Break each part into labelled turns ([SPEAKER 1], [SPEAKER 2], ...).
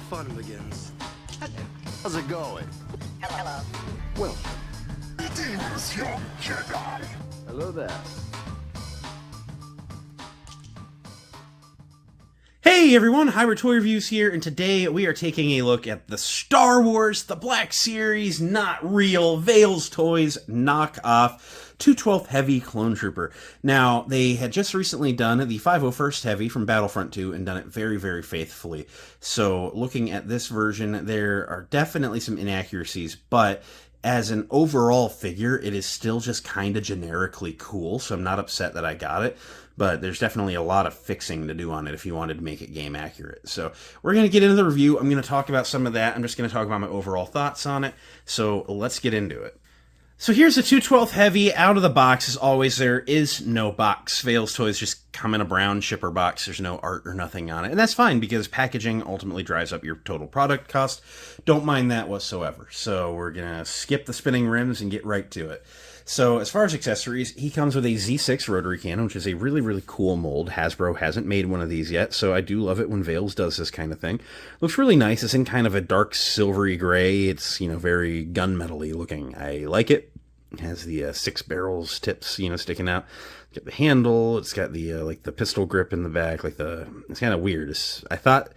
[SPEAKER 1] fun begins.
[SPEAKER 2] How's it going?
[SPEAKER 3] Hello.
[SPEAKER 2] Well,
[SPEAKER 4] Greetings, young Jedi.
[SPEAKER 2] hello there.
[SPEAKER 5] Hey everyone, Hybrid Toy Reviews here, and today we are taking a look at the Star Wars The Black Series Not Real VeilsToys Knockoff 212th Heavy Clone Trooper. Now, they had just recently done the 501st Heavy from Battlefront 2 and done it very, very faithfully. So, looking at this version, there are definitely some inaccuracies, but as an overall figure, it is still just kind of generically cool, so I'm not upset that I got it. But there's definitely a lot of fixing to do on it if you wanted to make it game accurate. So we're going to get into the review. I'm going to talk about some of that. I'm just going to talk about my overall thoughts on it. So let's get into it. So here's the 212th Heavy out of the box. As always, there is no box. VeilsToys just come in a brown shipper box. There's no art or nothing on it. And that's fine because packaging ultimately drives up your total product cost. Don't mind that whatsoever. So we're going to skip the spinning rims and get right to it. So as far as accessories, he comes with a Z6 rotary cannon, which is a really, really cool mold. Hasbro hasn't made one of these yet, so I do love it when Veils does this kind of thing. Looks really nice. It's in kind of a dark silvery gray. It's, very gunmetal-y looking. I like it. It has the 6 barrels tips, sticking out. It's got the handle. It's got the the pistol grip in the back. It's kind of weird. I thought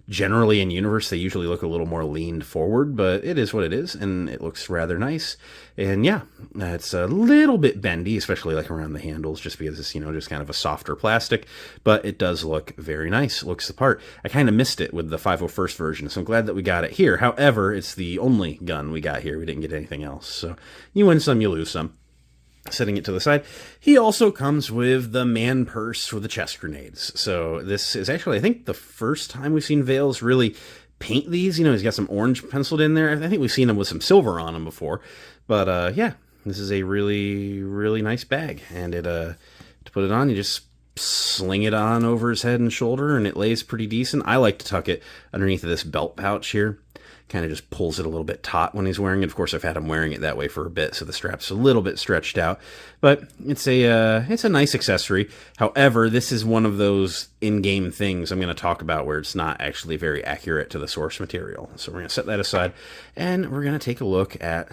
[SPEAKER 5] generally in universe they usually look a little more leaned forward, but it is what it is, and it looks rather nice. And yeah, it's a little bit bendy, especially around the handles, just because it's just kind of a softer plastic, but it does look very nice. It looks the part. I kind of missed it with the 501st version, so I'm glad that we got it here. However, it's the only gun we got here. We didn't get anything else, so you win some, you lose some. Setting it to the side, he also comes with the man purse for the chest grenades. So this is actually, I think, the first time we've seen Veils really paint these. He's got some orange penciled in there. I think we've seen him with some silver on him before. But yeah, this is a really, really nice bag. And to put it on, you just sling it on over his head and shoulder, and it lays pretty decent. I like to tuck it underneath of this belt pouch here. Kind of just pulls it a little bit taut when he's wearing it. Of course, I've had him wearing it that way for a bit, so the strap's a little bit stretched out. But it's a nice accessory. However, this is one of those in-game things I'm going to talk about where it's not actually very accurate to the source material. So we're going to set that aside, and we're going to take a look at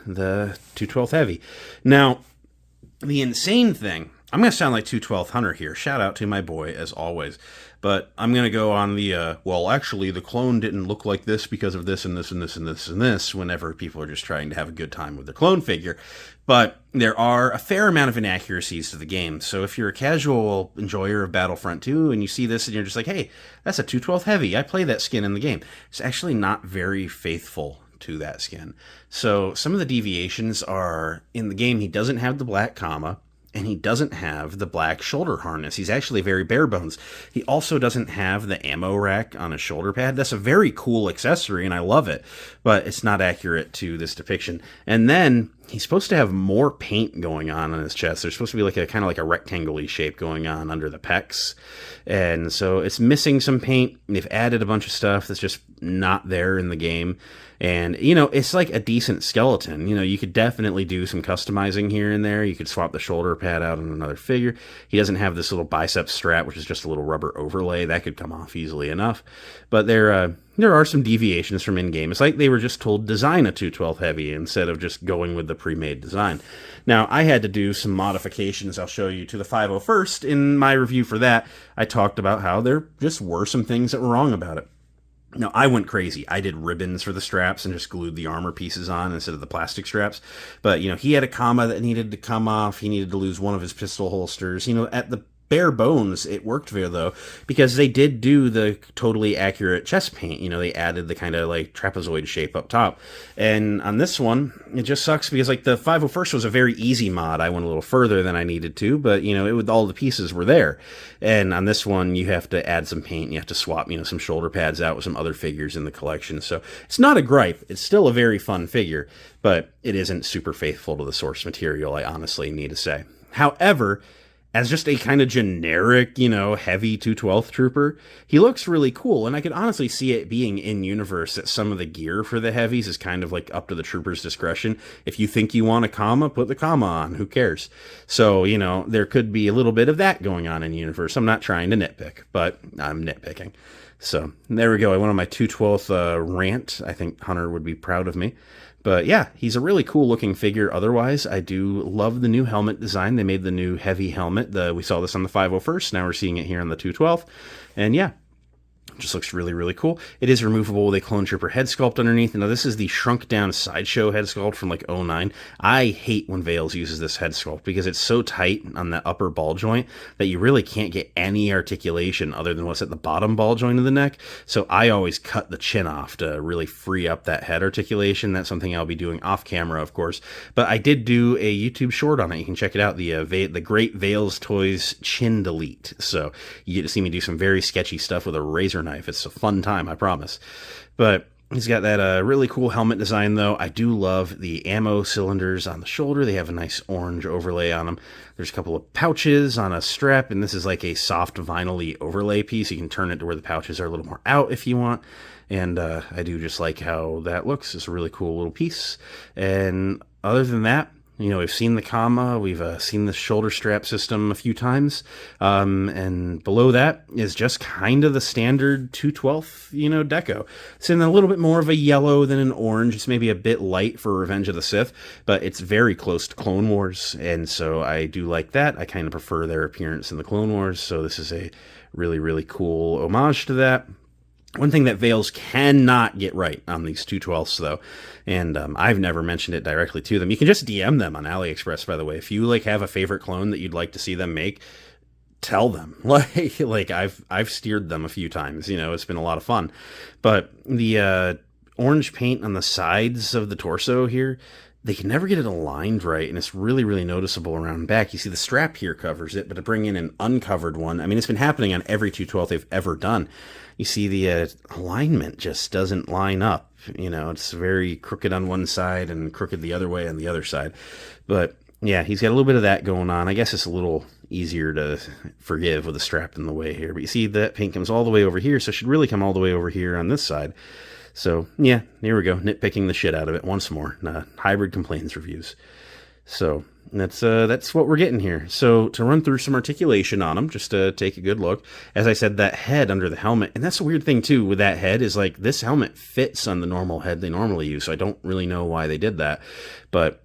[SPEAKER 5] the 212th Heavy. Now, the insane thing, I'm going to sound like 212th Hunter here. Shout out to my boy, as always. But I'm going to go on the, well, actually, the clone didn't look like this because of this and this and this and this and this, whenever people are just trying to have a good time with their clone figure. But there are a fair amount of inaccuracies to the game. So if you're a casual enjoyer of Battlefront 2 and you see this and you're just like, hey, that's a 212th Heavy. I play that skin in the game. It's actually not very faithful to that skin. So some of the deviations are, in the game, he doesn't have the black comma. And he doesn't have the black shoulder harness. He's actually very bare bones. He also doesn't have the ammo rack on his shoulder pad. That's a very cool accessory, and I love it. But it's not accurate to this depiction. And then he's supposed to have more paint going on his chest. There's supposed to be a kind of a rectangle-y shape going on under the pecs. And so it's missing some paint. They've added a bunch of stuff that's just not there in the game. And, it's like a decent skeleton. You could definitely do some customizing here and there. You could swap the shoulder pad out on another figure. He doesn't have this little bicep strap, which is just a little rubber overlay. That could come off easily enough. But there are some deviations from in-game. It's like they were just told design a 212th Heavy instead of just going with the pre-made design. Now, I had to do some modifications I'll show you to the 501st. In my review for that, I talked about how there just were some things that were wrong about it. Now, I went crazy. I did ribbons for the straps and just glued the armor pieces on instead of the plastic straps. But, he had a comma that needed to come off. He needed to lose one of his pistol holsters. At the bare bones, it worked there, though, because they did do the totally accurate chest paint. They added the kind of trapezoid shape up top. And on this one, it just sucks because the 501st was a very easy mod. I went a little further than I needed to, but all the pieces were there. And on this one, you have to add some paint. You have to swap some shoulder pads out with some other figures in the collection. So it's not a gripe. It's still a very fun figure, but it isn't super faithful to the source material, I honestly need to say. However, as just a kind of generic, heavy 212th trooper, he looks really cool, and I could honestly see it being in-universe that some of the gear for the heavies is kind of up to the trooper's discretion. If you think you want a comma, put the comma on, who cares? So, there could be a little bit of that going on in-universe. I'm not trying to nitpick, but I'm nitpicking. So there we go. I went on my 2/12 rant. I think Hunter would be proud of me. But yeah, he's a really cool looking figure. Otherwise, I do love the new helmet design. They made the new heavy helmet. We saw this on the 501st. Now we're seeing it here on the 212. And yeah, just looks really, really cool. It is removable with a Clone Trooper head sculpt underneath. Now, this is the shrunk down Sideshow head sculpt from like '09. I hate when Veils uses this head sculpt because it's so tight on the upper ball joint that you really can't get any articulation other than what's at the bottom ball joint of the neck. So I always cut the chin off to really free up that head articulation. That's something I'll be doing off camera, of course. But I did do a YouTube short on it. You can check it out, the Great VeilsToys Chin Delete. So you get to see me do some very sketchy stuff with a razor knife. It's a fun time, I promise. But he's got that really cool helmet design, though. I do love the ammo cylinders on the shoulder. They have a nice orange overlay on them. There's a couple of pouches on a strap, and this is like a soft vinyl-y overlay piece. You can turn it to where the pouches are a little more out if you want. And I do just like how that looks. It's a really cool little piece. And other than that, you know, we've seen the comma, we've seen the shoulder strap system a few times, and below that is just kind of the standard 212, deco. It's in a little bit more of a yellow than an orange. It's maybe a bit light for Revenge of the Sith, but it's very close to Clone Wars, and so I do like that. I kind of prefer their appearance in the Clone Wars, so this is a really, really cool homage to that. One thing that Veils cannot get right on these 212s, though, and I've never mentioned it directly to them. You can just DM them on AliExpress, by the way. If you have a favorite clone that you'd like to see them make, tell them. Like I've steered them a few times. It's been a lot of fun. But the orange paint on the sides of the torso here, they can never get it aligned right, and it's really, really noticeable around back. You see the strap here covers it, but to bring in an uncovered one, I mean, it's been happening on every 212 they've ever done. You see the alignment just doesn't line up. It's very crooked on one side and crooked the other way on the other side. But yeah, he's got a little bit of that going on. I guess it's a little easier to forgive with the strap in the way here. But you see that paint comes all the way over here, so it should really come all the way over here on this side. So yeah, here we go, nitpicking the shit out of it once more. Hybrid Complaints reviews. So that's what we're getting here. So to run through some articulation on them, just to take a good look. As I said, that head under the helmet, and that's the weird thing too with that head is like this helmet fits on the normal head they normally use. So I don't really know why they did that, but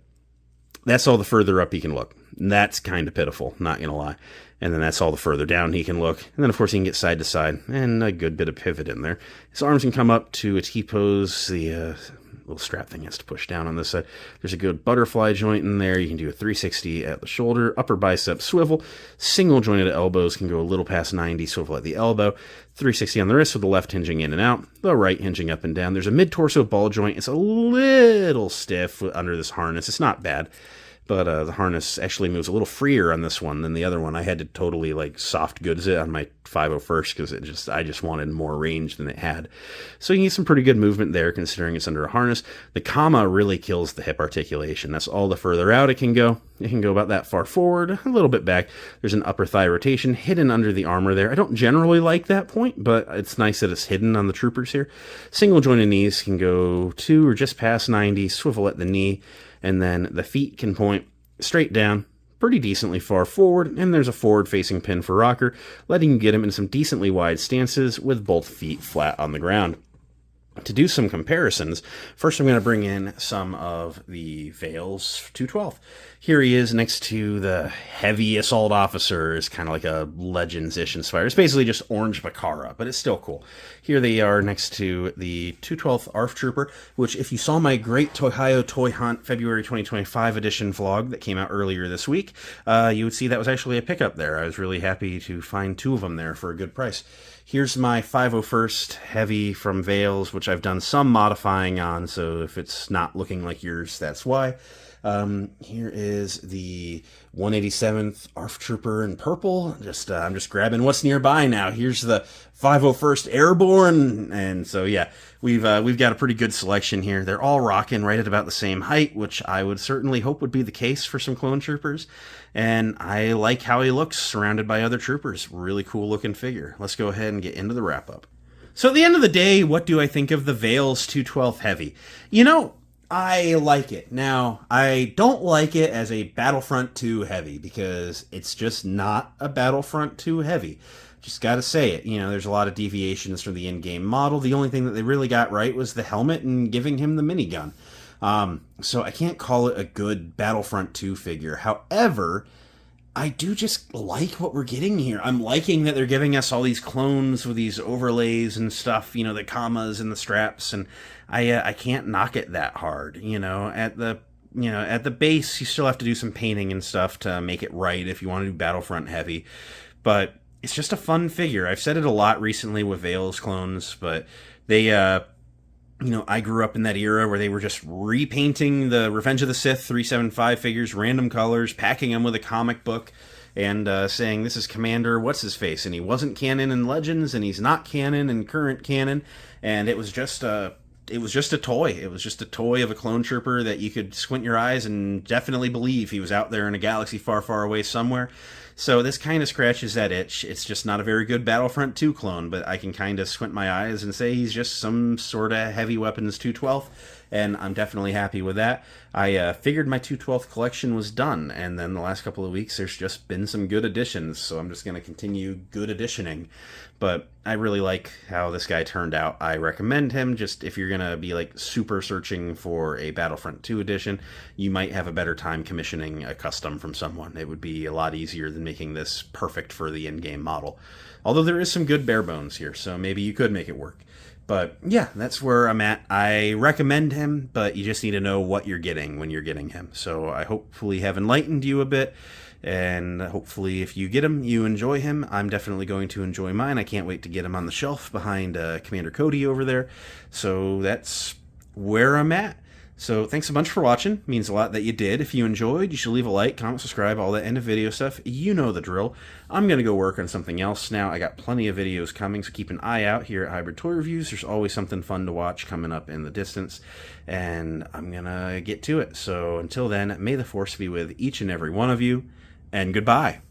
[SPEAKER 5] that's all the further up he can look. And that's kind of pitiful, not gonna lie. And then that's all the further down he can look. And then, of course, he can get side to side and a good bit of pivot in there. His arms can come up to a T-pose. The little strap thing has to push down on this side. There's a good butterfly joint in there. You can do a 360 at the shoulder, upper bicep swivel. Single jointed elbows can go a little past 90, swivel at the elbow. 360 on the wrist with the left hinging in and out, the right hinging up and down. There's a mid-torso ball joint. It's a little stiff under this harness. It's not bad. But the harness actually moves a little freer on this one than the other one. I had to totally soft goods it on my 501st because I just wanted more range than it had. So you can get some pretty good movement there considering it's under a harness. The comma really kills the hip articulation. That's all the further out it can go. It can go about that far forward, a little bit back. There's an upper thigh rotation hidden under the armor there. I don't generally like that point, but it's nice that it's hidden on the troopers here. Single jointed knees can go to or just past 90, swivel at the knee. And then the feet can point straight down, pretty decently far forward, and there's a forward-facing pin for rocker, letting you get him in some decently wide stances with both feet flat on the ground. To do some comparisons, first I'm going to bring in some of the Veils 212. Here he is next to the heavy assault officer. It's kind of like a Legends-ish inspired. It's basically just orange Bakara, but it's still cool. Here they are next to the 212th ARF Trooper, which if you saw my Great Tohayo Toy Hunt February 2025 edition vlog that came out earlier this week, you would see that was actually a pickup there. I was really happy to find two of them there for a good price. Here's my 501st Heavy from Veils, which I've done some modifying on, so if it's not looking like yours, that's why. Here is the 187th ARF Trooper in purple. I'm just grabbing what's nearby now. Here's the 501st Airborne, and so yeah, we've got a pretty good selection here. They're all rocking right at about the same height, which I would certainly hope would be the case for some clone troopers. And I like how he looks surrounded by other troopers. Really cool looking figure. Let's go ahead and get into the wrap up. So at the end of the day, what do I think of the Veils 212 Heavy? I like it. Now, I don't like it as a Battlefront 2 Heavy because it's just not a Battlefront 2 Heavy. Just gotta say it. You know, there's a lot of deviations from the in-game model. The only thing that they really got right was the helmet and giving him the minigun. So I can't call it a good Battlefront 2 figure. However, I do just like what we're getting here. I'm liking that they're giving us all these clones with these overlays and stuff, you know, the commas and the straps, and I can't knock it that hard. You know, at the base, you still have to do some painting and stuff to make it right if you want to do Battlefront heavy. But it's just a fun figure. I've said it a lot recently with Veils clones, but they, you know, I grew up in that era where they were just repainting the Revenge of the Sith 375 figures, random colors, packing them with a comic book, and saying, this is Commander What's-His-Face, and he wasn't canon in Legends, and he's not canon in current canon, and it was just a toy. It was just a toy of a clone trooper that you could squint your eyes and definitely believe he was out there in a galaxy far, far away somewhere. So this kind of scratches that itch. It's just not a very good Battlefront 2 clone, but I can kind of squint my eyes and say he's just some sort of heavy weapons 212th, and I'm definitely happy with that. I figured my 212th collection was done, and then the last couple of weeks there's just been some good additions, so I'm just going to continue good additioning. But I really like how this guy turned out. I recommend him. Just if you're going to be like super searching for a Battlefront 2 edition, you might have a better time commissioning a custom from someone. It would be a lot easier than making this perfect for the in-game model. Although there is some good bare bones here, so maybe you could make it work. But yeah, that's where I'm at. I recommend him, but you just need to know what you're getting when you're getting him. So I hopefully have enlightened you a bit, and hopefully if you get him, you enjoy him. I'm definitely going to enjoy mine. I can't wait to get him on the shelf behind Commander Cody over there. So that's where I'm at. So thanks a bunch for watching. It means a lot that you did. If you enjoyed, you should leave a like, comment, subscribe, all that end of video stuff. You know the drill. I'm going to go work on something else now. I got plenty of videos coming, so keep an eye out here at Hybrid Toy Reviews. There's always something fun to watch coming up in the distance, and I'm going to get to it. So until then, may the Force be with each and every one of you, and goodbye.